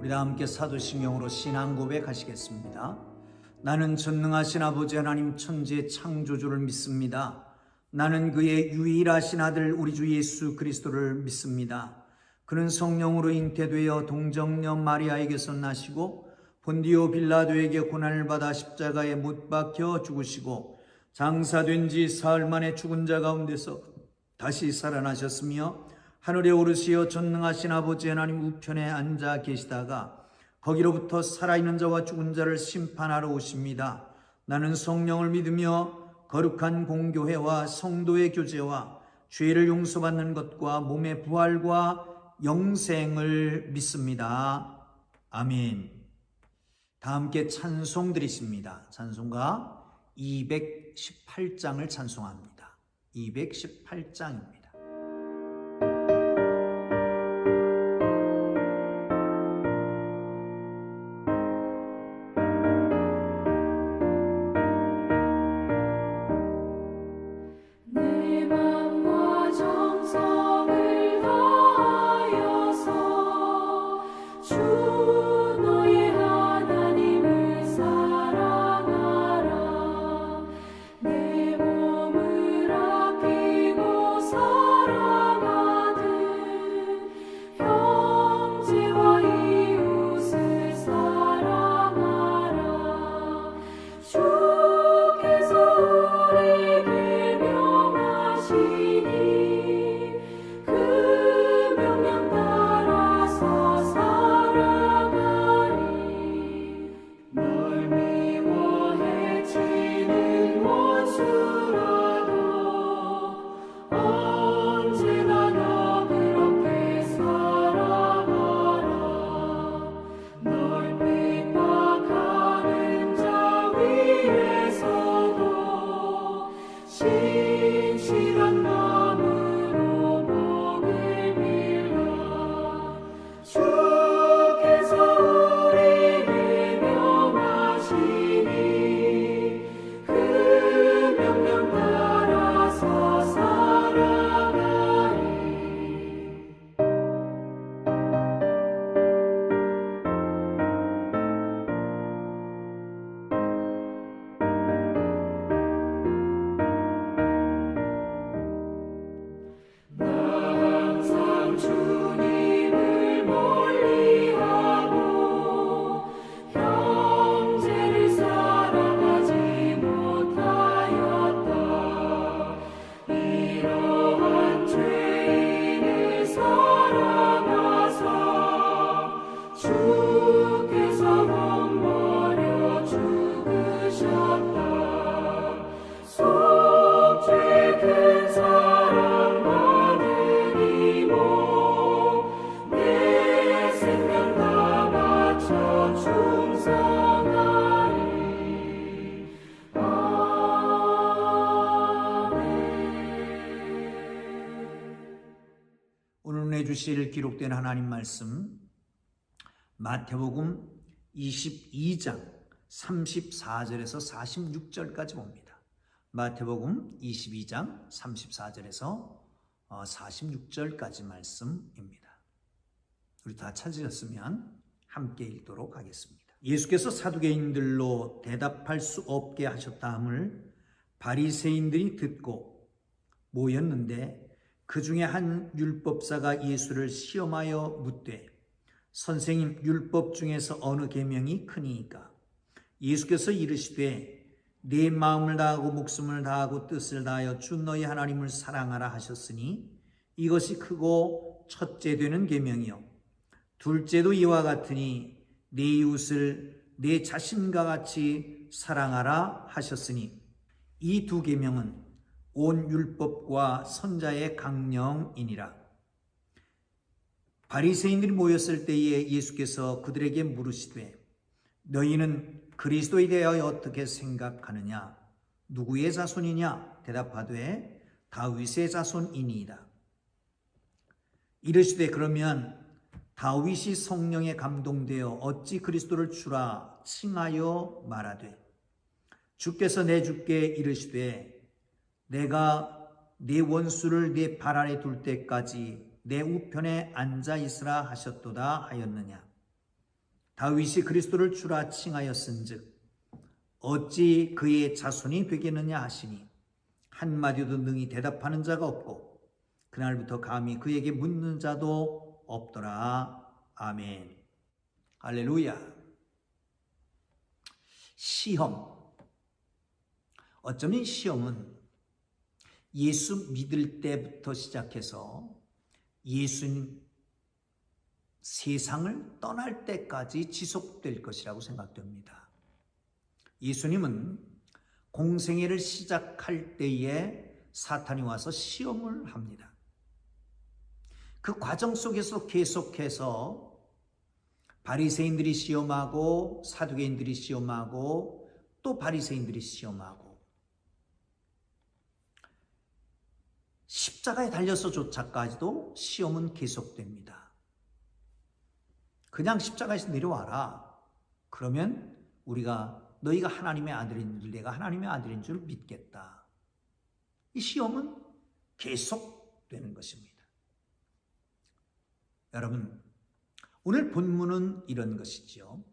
우리 다 함께 사도신경으로 신앙 고백하시겠습니다. 나는 전능하신 아버지 하나님 천지의 창조주를 믿습니다. 나는 그의 유일하신 아들 우리 주 예수 그리스도를 믿습니다. 그는 성령으로 잉태되어 동정녀 마리아에게서 나시고 본디오 빌라도에게 고난을 받아 십자가에 못 박혀 죽으시고 장사된 지 사흘 만에 죽은 자 가운데서 다시 살아나셨으며 하늘에 오르시어 전능하신 아버지 하나님 우편에 앉아 계시다가 거기로부터 살아있는 자와 죽은 자를 심판하러 오십니다. 나는 성령을 믿으며 거룩한 공교회와 성도의 교제와 죄를 용서받는 것과 몸의 부활과 영생을 믿습니다. 아멘. 다 함께 찬송 드리십니다. 찬송가 218장을 찬송합니다. 218장입니다. 주실 기록된 하나님 말씀 마태복음 22장 34절에서 46절까지 봅니다. 마태복음 22장 34절에서 46절까지 말씀입니다. 우리 다 찾으셨으면 함께 읽도록 하겠습니다. 예수께서 사두개인들로 대답할 수 없게 하셨다 함을 바리새인들이 듣고 모였는데 그 중에 한 율법사가 예수를 시험하여 묻되 선생님 율법 중에서 어느 계명이 크니이까? 예수께서 이르시되 내 마음을 다하고 목숨을 다하고 뜻을 다하여 주 너희 하나님을 사랑하라 하셨으니 이것이 크고 첫째 되는 계명이요 둘째도 이와 같으니 내 이웃을 내 자신과 같이 사랑하라 하셨으니 이 두 계명은 온 율법과 선자의 강령이니라. 바리새인들이 모였을 때에 예수께서 그들에게 물으시되 너희는 그리스도에 대하여 어떻게 생각하느냐? 누구의 자손이냐? 대답하되 다윗의 자손이니이다. 이르시되 그러면 다윗이 성령에 감동되어 어찌 그리스도를 주라 칭하여 말하되 주께서 내 주께 이르시되 내가 네 원수를 네 발 아래 둘 때까지 내 우편에 앉아 있으라 하셨도다 하였느냐. 다윗이 그리스도를 주라 칭하였은즉 어찌 그의 자손이 되겠느냐 하시니 한마디도 능히 대답하는 자가 없고 그날부터 감히 그에게 묻는 자도 없더라. 아멘. 할렐루야. 시험. 어쩌면 시험은 예수 믿을 때부터 시작해서 예수님 세상을 떠날 때까지 지속될 것이라고 생각됩니다. 예수님은 공생애를 시작할 때에 사탄이 와서 시험을 합니다. 그 과정 속에서 계속해서 바리새인들이 시험하고 사두개인들이 시험하고 또 바리새인들이 시험하고 십자가에 달려서조차까지도 시험은 계속됩니다. 그냥 십자가에서 내려와라. 그러면 우리가 너희가 하나님의 아들인 줄 내가 하나님의 아들인 줄 믿겠다. 이 시험은 계속되는 것입니다. 여러분, 오늘 본문은 이런 것이죠.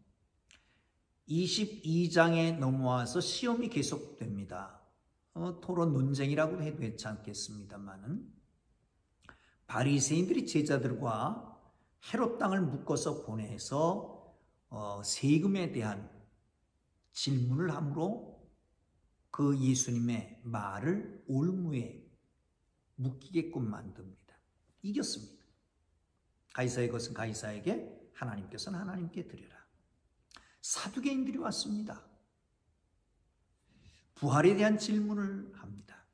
22장에 넘어와서 시험이 계속됩니다. 토론 논쟁이라고 해도 괜찮겠습니다만은 바리새인들이 제자들과 헤롯 땅을 묶어서 보내서 세금에 대한 질문을 함으로 그 예수님의 말을 올무에 묶이게끔 만듭니다. 이겼습니다. 가이사의 것은 가이사에게, 하나님께서는 하나님께 드려라. 사두개인들이 왔습니다. 부활에 대한 질문을 합니다.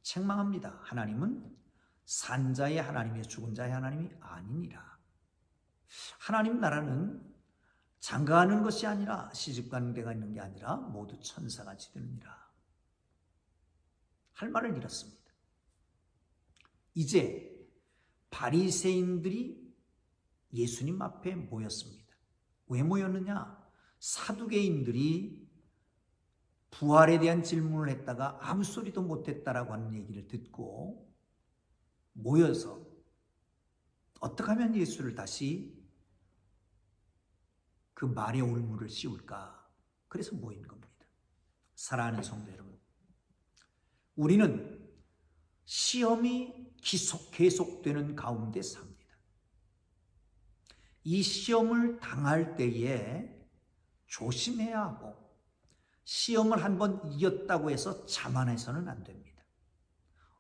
책망합니다. 하나님은 산자의 하나님이 죽은 자의 하나님이 아니니라. 하나님 나라는 장가하는 것이 아니라 시집가는 있는 게 아니라 모두 천사같이 되느니라. 할 말을 잃었습니다. 이제 바리새인들이 예수님 앞에 모였습니다. 왜 모였느냐? 사두개인들이 부활에 대한 질문을 했다가 아무 소리도 못했다라고 하는 얘기를 듣고 모여서 어떻게 하면 예수를 다시 그 말의 올무를 씌울까? 그래서 모인 겁니다. 사랑하는 성도 여러분, 우리는 시험이 계속되는 가운데 삽니다. 이 시험을 당할 때에 조심해야 하고 시험을 한번 이겼다고 해서 자만해서는 안 됩니다.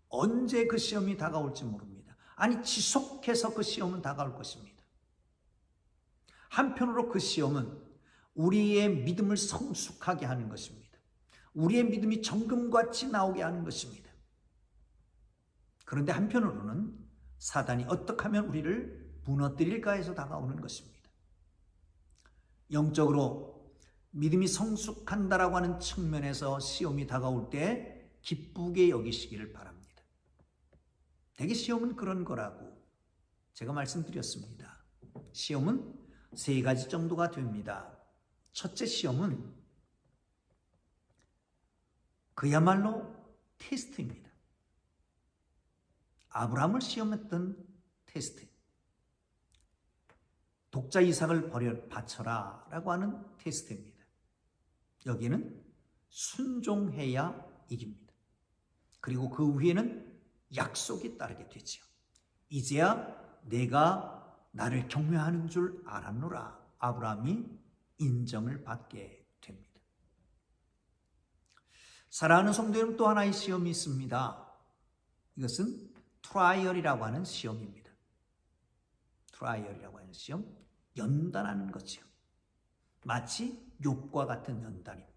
언제 그 시험이 다가올지 모릅니다. 아니, 지속해서 그 시험은 다가올 것입니다. 한편으로 그 시험은 우리의 믿음을 성숙하게 하는 것입니다. 우리의 믿음이 정금같이 나오게 하는 것입니다. 그런데 한편으로는 사단이 어떻게 하면 우리를 무너뜨릴까 해서 다가오는 것입니다. 영적으로 믿음이 성숙한다라고 하는 측면에서 시험이 다가올 때 기쁘게 여기시기를 바랍니다. 대개 시험은 그런 거라고 제가 말씀드렸습니다. 시험은 세 가지 정도가 됩니다. 첫째 시험은 그야말로 테스트입니다. 아브라함을 시험했던 테스트. 독자 이삭을 바쳐라 라고 하는 테스트입니다. 여기에는 순종해야 이깁니다. 그리고 그 위에는 약속이 따르게 되죠. 이제야 내가 나를 경외하는 줄 알았노라. 아브라함이 인정을 받게 됩니다. 사랑하는 성도 여러분, 또 하나의 시험이 있습니다. 이것은 트라이얼이라고 하는 시험입니다. 트라이얼이라고 하는 시험, 연단하는 거죠. 마치 욥과 같은 연단입니다.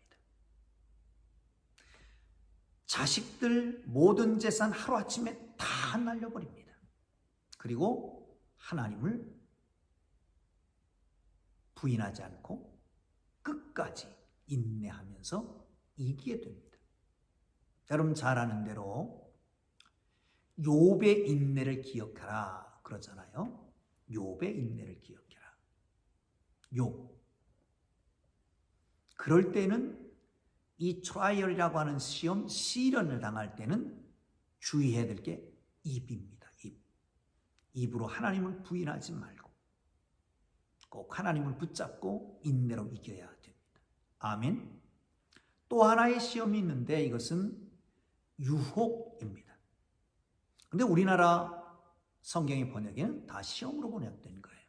자식들 모든 재산 하루아침에 다 날려버립니다. 그리고 하나님을 부인하지 않고 끝까지 인내하면서 이기게 됩니다. 여러분 잘 아는 대로 욥의 인내를 기억하라 그러잖아요. 욥의 인내를 기억해라. 욥. 그럴 때는 이 트라이얼이라고 하는 시험, 시련을 당할 때는 주의해야 될 게 입입니다. 입. 입으로 하나님을 부인하지 말고 꼭 하나님을 붙잡고 인내로 이겨야 됩니다. 아멘. 또 하나의 시험이 있는데 이것은 유혹입니다. 근데 우리나라 성경의 번역에는 다 시험으로 번역된 거예요.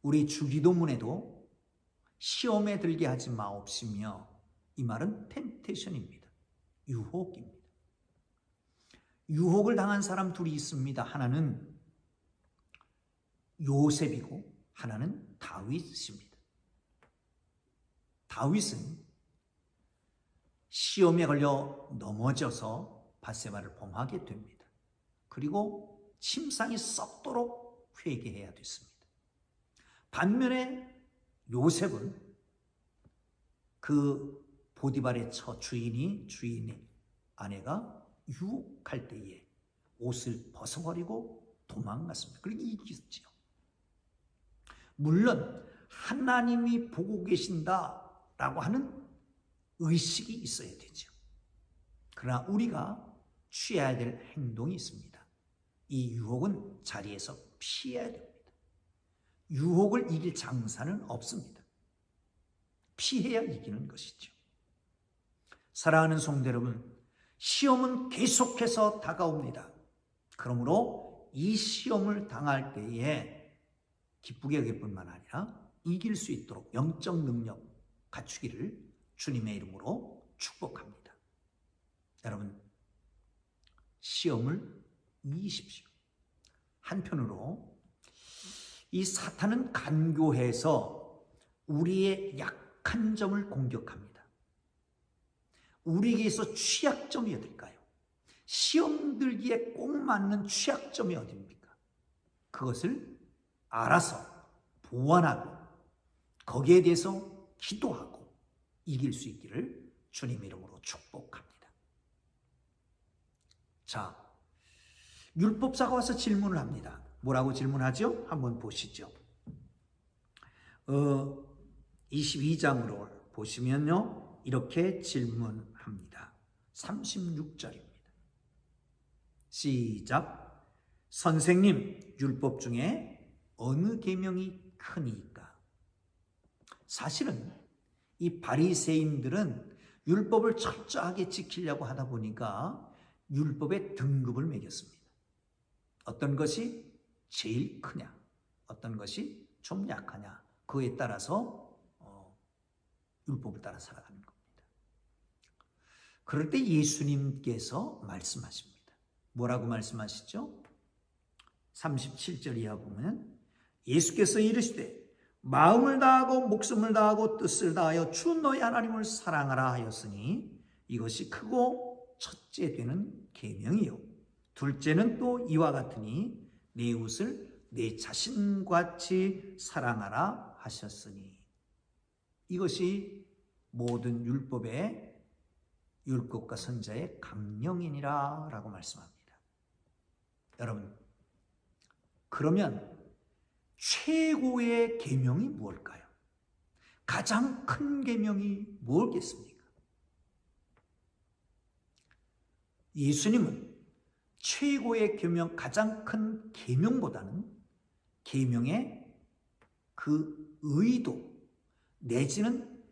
우리 주기도문에도 시험에 들게 하지 마옵시며, 이 말은 템테이션입니다. 유혹입니다. 유혹을 당한 사람 둘이 있습니다. 하나는 요셉이고 하나는 다윗입니다. 다윗은 시험에 걸려 넘어져서 밧세바를 범하게 됩니다. 그리고 침상이 썩도록 회개해야 됐습니다. 반면에 요셉은 그 보디발의 주인의 아내가 유혹할 때에 옷을 벗어버리고 도망갔습니다. 그리고 이겼지요. 물론 하나님이 보고 계신다라고 하는 의식이 있어야 되죠. 그러나 우리가 취해야 될 행동이 있습니다. 이 유혹은 자리에서 피해야 됩니다. 유혹을 이길 장사는 없습니다. 피해야 이기는 것이죠. 사랑하는 성도 여러분, 시험은 계속해서 다가옵니다. 그러므로 이 시험을 당할 때에 기쁘게 여길 뿐만 아니라 이길 수 있도록 영적 능력 갖추기를 주님의 이름으로 축복합니다. 여러분, 시험을 이기십시오. 한편으로 이 사탄은 간교해서 우리의 약한 점을 공격합니다. 우리에게서 취약점이 어딜까요? 시험 들기에 꼭 맞는 취약점이 어디입니까? 그것을 알아서 보완하고 거기에 대해서 기도하고 이길 수 있기를 주님 이름으로 축복합니다. 자, 율법사가 와서 질문을 합니다. 뭐라고 질문하죠? 한번 보시죠. 22장으로 보시면요, 이렇게 질문합니다. 36절입니다. 시작. 선생님, 율법 중에 어느 계명이 크니까? 사실은 이 바리새인들은 율법을 철저하게 지키려고 하다 보니까 율법의 등급을 매겼습니다. 어떤 것이 제일 크냐, 어떤 것이 좀 약하냐, 그에 따라서 율법을 따라 살아가는 겁니다. 그럴 때 예수님께서 말씀하십니다. 뭐라고 말씀하시죠? 37절 이하 보면 예수께서 이르시되 마음을 다하고 목숨을 다하고 뜻을 다하여 주 너희 하나님을 사랑하라 하였으니 이것이 크고 첫째 되는 계명이요 둘째는 또 이와 같으니 내 이웃을 내 자신같이 사랑하라 하셨으니, 이것이 모든 율법과 선자의 강령이니라 라고 말씀합니다. 여러분, 그러면 최고의 계명이 무엇일까요? 가장 큰 계명이 무엇겠습니까? 예수님은 최고의 계명, 가장 큰 계명보다는 계명의 그 의도 내지는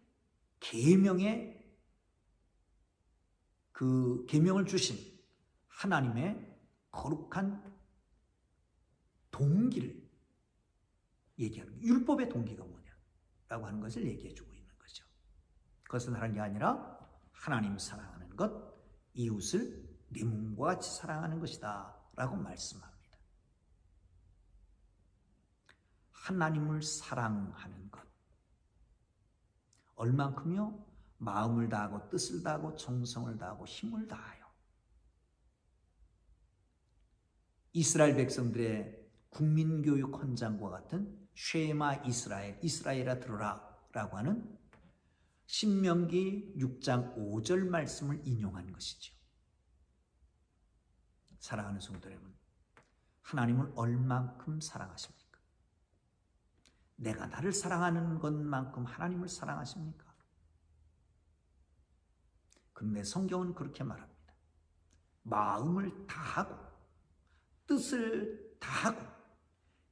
계명의 그 계명을 주신 하나님의 거룩한 동기를 얘기하는 거예요. 율법의 동기가 뭐냐라고 하는 것을 얘기해주고 있는 거죠. 그것은 다른 게 아니라 하나님 사랑하는 것, 이웃을 내 몸과 같이 사랑하는 것이다 라고 말씀합니다. 하나님을 사랑하는 것, 얼만큼요? 마음을 다하고 뜻을 다하고 정성을 다하고 힘을 다하여. 이스라엘 백성들의 국민교육 헌장과 같은 쉐마 이스라엘아 들으라 라고 하는 신명기 6장 5절 말씀을 인용한 것이죠. 사랑하는 성도 여러분, 하나님을 얼만큼 사랑하십니까? 내가 나를 사랑하는 것만큼 하나님을 사랑하십니까? 근데 성경은 그렇게 말합니다. 마음을 다하고 뜻을 다하고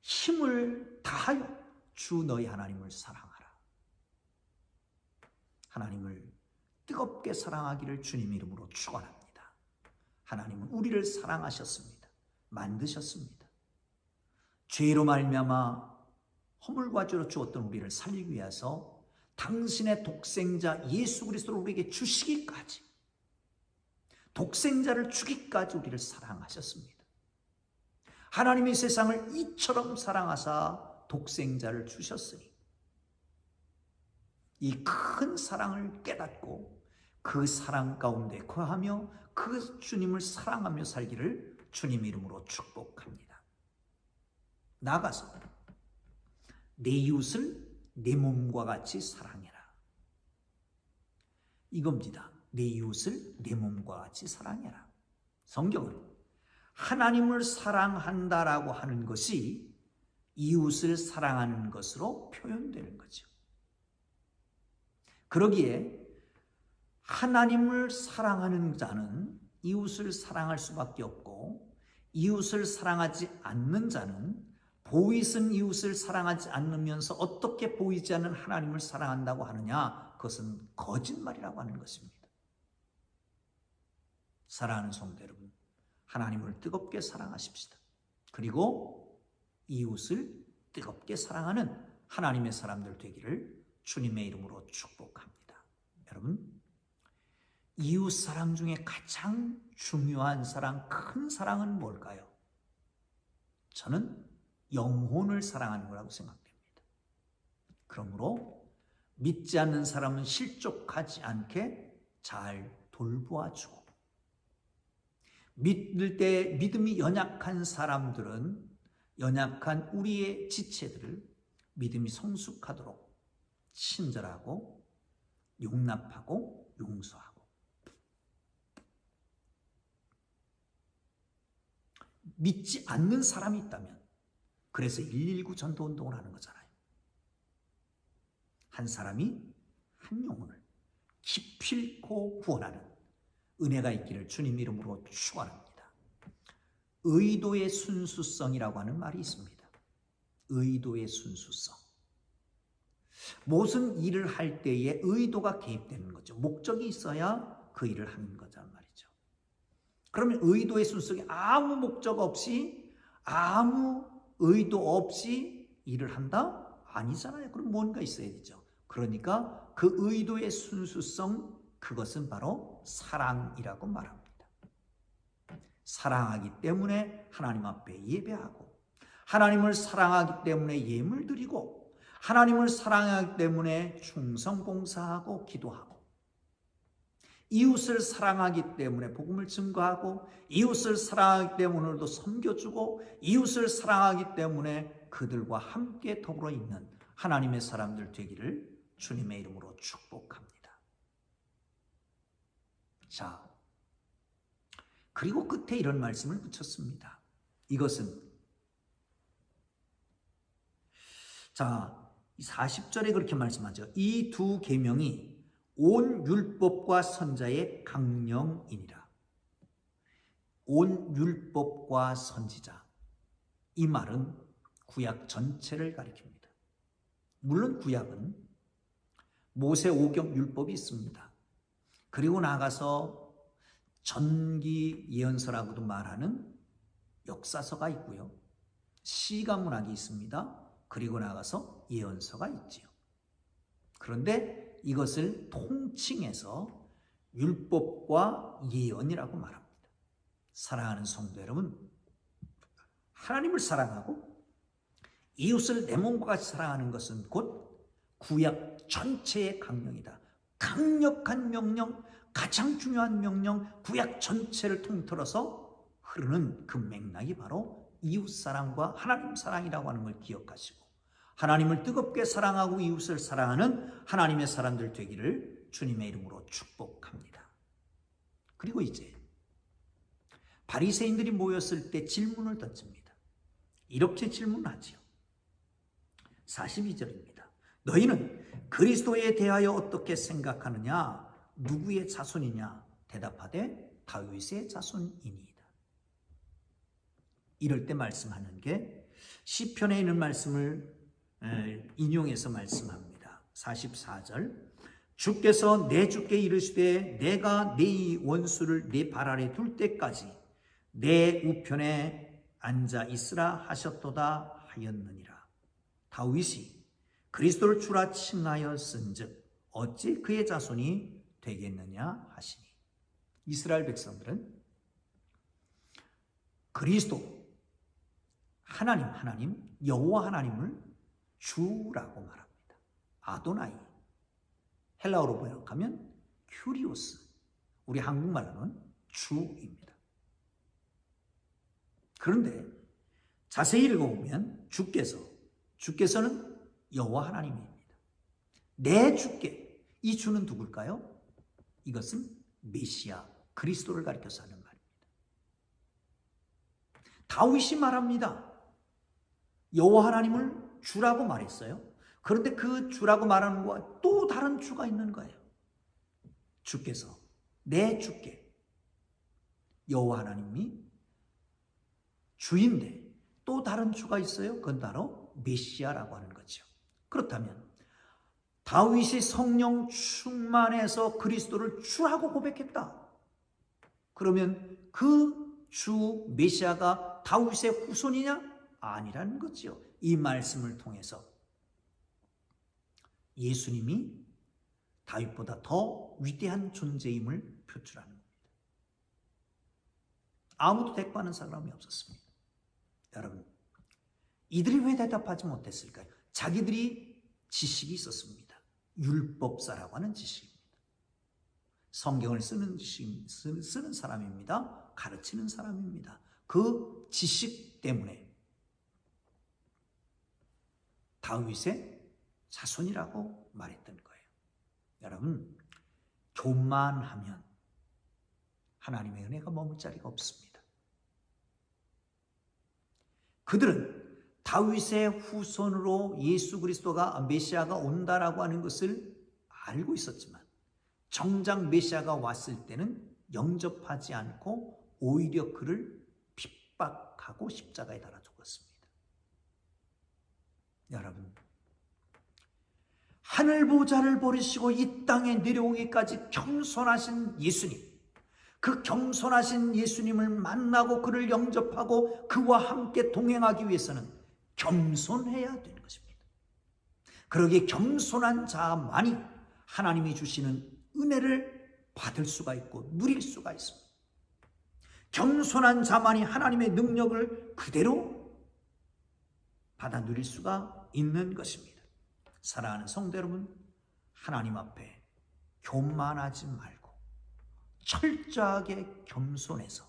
힘을 다하여 주 너희 하나님을 사랑하라. 하나님을 뜨겁게 사랑하기를 주님 이름으로 축원합니다. 하나님은 우리를 사랑하셨습니다. 만드셨습니다. 죄로 말미암아 허물과 죄로 죽었던 우리를 살리기 위해서 당신의 독생자 예수 그리스도를 우리에게 주시기까지, 독생자를 주기까지 우리를 사랑하셨습니다. 하나님이 세상을 이처럼 사랑하사 독생자를 주셨으니 이 큰 사랑을 깨닫고 그 사랑 가운데 거하며 그 주님을 사랑하며 살기를 주님 이름으로 축복합니다. 나아가서 내 이웃을 내 몸과 같이 사랑해라. 이겁니다. 내 이웃을 내 몸과 같이 사랑해라. 성경은 하나님을 사랑한다라고 하는 것이 이웃을 사랑하는 것으로 표현되는 거죠. 그러기에 하나님을 사랑하는 자는 이웃을 사랑할 수밖에 없고, 이웃을 사랑하지 않는 자는 보이선 이웃을 사랑하지 않으면서 어떻게 보이지 않는 하나님을 사랑한다고 하느냐? 그것은 거짓말이라고 하는 것입니다. 사랑하는 성도 여러분, 하나님을 뜨겁게 사랑하십시다. 그리고 이웃을 뜨겁게 사랑하는 하나님의 사람들 되기를 주님의 이름으로 축복합니다. 여러분, 이웃 사랑 중에 가장 중요한 사랑, 큰 사랑은 뭘까요? 저는 영혼을 사랑하는 거라고 생각됩니다. 그러므로 믿지 않는 사람은 실족하지 않게 잘 돌보아주고, 믿을 때 믿음이 연약한 사람들은 연약한 우리의 지체들을 믿음이 성숙하도록 친절하고 용납하고 용서하고, 믿지 않는 사람이 있다면, 그래서 119 전도운동을 하는 거잖아요. 한 사람이 한 영혼을 기필코 구원하는 은혜가 있기를 주님 이름으로 축원합니다. 의도의 순수성이라고 하는 말이 있습니다. 의도의 순수성. 무슨 일을 할 때에 의도가 개입되는 거죠. 목적이 있어야 그 일을 하는 거란 말이죠. 그러면 의도의 순수성이 아무 목적 없이, 아무 의도 없이 일을 한다? 아니잖아요. 그럼 뭔가 있어야 되죠. 그러니까 그 의도의 순수성, 그것은 바로 사랑이라고 말합니다. 사랑하기 때문에 하나님 앞에 예배하고, 하나님을 사랑하기 때문에 예물 드리고, 하나님을 사랑하기 때문에 충성 봉사하고 기도하고, 이웃을 사랑하기 때문에 복음을 증거하고, 이웃을 사랑하기 때문에 오늘도 섬겨주고, 이웃을 사랑하기 때문에 그들과 함께 더불어 있는 하나님의 사람들 되기를 주님의 이름으로 축복합니다. 자, 그리고 끝에 이런 말씀을 붙였습니다. 이것은, 자, 40절에 그렇게 말씀하죠. 이 두 계명이 온 율법과 선자의 강령이니라. 온 율법과 선지자, 이 말은 구약 전체를 가리킵니다. 물론 구약은 모세 오경 율법이 있습니다. 그리고 나가서 전기 예언서라고도 말하는 역사서가 있고요, 시가 문학이 있습니다. 그리고 나가서 예언서가 있지요. 그런데 이것을 통칭해서 율법과 예언이라고 말합니다. 사랑하는 성도 여러분, 하나님을 사랑하고 이웃을 내 몸과 같이 사랑하는 것은 곧 구약 전체의 강령이다. 강력한 명령, 가장 중요한 명령, 구약 전체를 통틀어서 흐르는 그 맥락이 바로 이웃사랑과 하나님 사랑이라고 하는 걸 기억하시고, 하나님을 뜨겁게 사랑하고 이웃을 사랑하는 하나님의 사람들 되기를 주님의 이름으로 축복합니다. 그리고 이제 바리새인들이 모였을 때 질문을 던집니다. 이렇게 질문하지요. 42절입니다. 너희는 그리스도에 대하여 어떻게 생각하느냐? 누구의 자손이냐? 대답하되 다윗의 자손이니이다. 이럴 때 말씀하는 게 시편에 있는 말씀을 인용해서 말씀합니다. 44절 주께서 내 주께 이르시되 내가 네 원수를 네 발 아래 둘 때까지 내 우편에 앉아 있으라 하셨도다 하였느니라. 다윗이 그리스도를 주라 칭하여 쓴즉 어찌 그의 자손이 되겠느냐 하시니. 이스라엘 백성들은 그리스도 하나님 여호와 하나님을 주라고 말합니다. 아도나이, 헬라어로 번역하면 큐리오스, 우리 한국말로는 주입니다. 그런데 자세히 읽어보면 주께서는 여호와 하나님입니다. 내 주께, 이 주는 누굴까요? 이것은 메시아 그리스도를 가리켜서 하는 말입니다. 다윗이 말합니다. 여호와 하나님을 주라고 말했어요. 그런데 그 주라고 말하는 것과 또 다른 주가 있는 거예요. 주께서, 내 주께, 여호와 하나님이 주인데 또 다른 주가 있어요. 그건 바로 메시아라고 하는 거죠. 그렇다면 다윗이 성령 충만해서 그리스도를 주라고 고백했다. 그러면 그 주 메시아가 다윗의 후손이냐? 아니라는 거죠. 이 말씀을 통해서 예수님이 다윗보다 더 위대한 존재임을 표출하는 겁니다. 아무도 대꾸하는 사람이 없었습니다. 여러분, 이들이 왜 대답하지 못했을까요? 자기들이 지식이 있었습니다. 율법사라고 하는 지식입니다. 성경을 쓰는 사람입니다. 가르치는 사람입니다. 그 지식 때문에 다윗의 자손이라고 말했던 거예요. 여러분, 교만하면 하나님의 은혜가 머물 자리가 없습니다. 그들은 다윗의 후손으로 예수 그리스도가 메시아가 온다라고 하는 것을 알고 있었지만 정작 메시아가 왔을 때는 영접하지 않고 오히려 그를 핍박하고 십자가에 달아 죽었습니다. 여러분, 하늘 보좌를 버리시고 이 땅에 내려오기까지 겸손하신 예수님, 그 겸손하신 예수님을 만나고 그를 영접하고 그와 함께 동행하기 위해서는 겸손해야 되는 것입니다. 그러기에 겸손한 자만이 하나님이 주시는 은혜를 받을 수가 있고 누릴 수가 있습니다. 겸손한 자만이 하나님의 능력을 그대로 받아 누릴 수가 있는 것입니다. 사랑하는 성도 여러분, 하나님 앞에 교만하지 말고 철저하게 겸손해서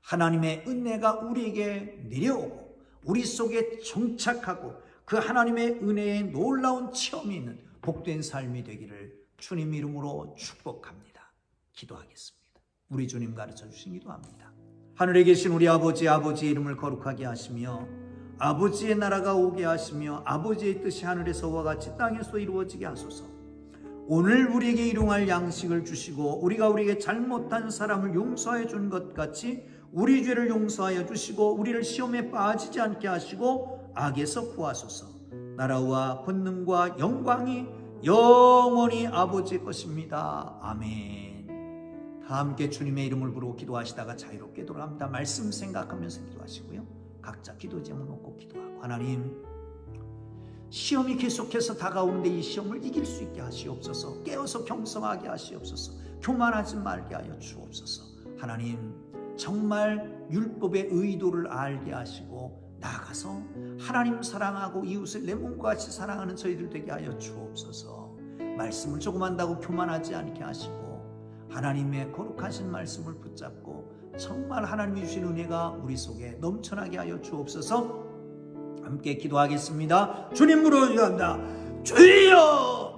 하나님의 은혜가 우리에게 내려오고 우리 속에 정착하고 그 하나님의 은혜의 놀라운 체험이 있는 복된 삶이 되기를 주님 이름으로 축복합니다. 기도하겠습니다. 우리 주님 가르쳐 주신 기도합니다. 하늘에 계신 우리 아버지의 이름을 거룩하게 하시며 아버지의 나라가 오게 하시며 아버지의 뜻이 하늘에서와 같이 땅에서 이루어지게 하소서. 오늘 우리에게 일용할 양식을 주시고 우리가 우리에게 잘못한 사람을 용서해 준 것 같이 우리 죄를 용서하여 주시고 우리를 시험에 빠지지 않게 하시고 악에서 구하소서. 나라와 권능과 영광이 영원히 아버지의 것입니다. 아멘. 다 함께 주님의 이름을 부르고 기도하시다가 자유롭게 돌아갑니다. 말씀 생각하면서 기도하시고요. 각자 기도 제목 놓고 기도하고, 하나님, 시험이 계속해서 다가오는데 이 시험을 이길 수 있게 하시옵소서. 깨어서 겸손하게 하시옵소서. 교만하지 말게 하여 주옵소서. 하나님, 정말 율법의 의도를 알게 하시고 나아가서 하나님 사랑하고 이웃을 내 몸과 같이 사랑하는 저희들 되게 하여 주옵소서. 말씀을 조금 한다고 교만하지 않게 하시고 하나님의 거룩하신 말씀을 붙잡고 정말 하나님이 주신 은혜가 우리 속에 넘쳐나게 하여 주옵소서. 함께 기도하겠습니다. 주님 부르짖는다. 주여!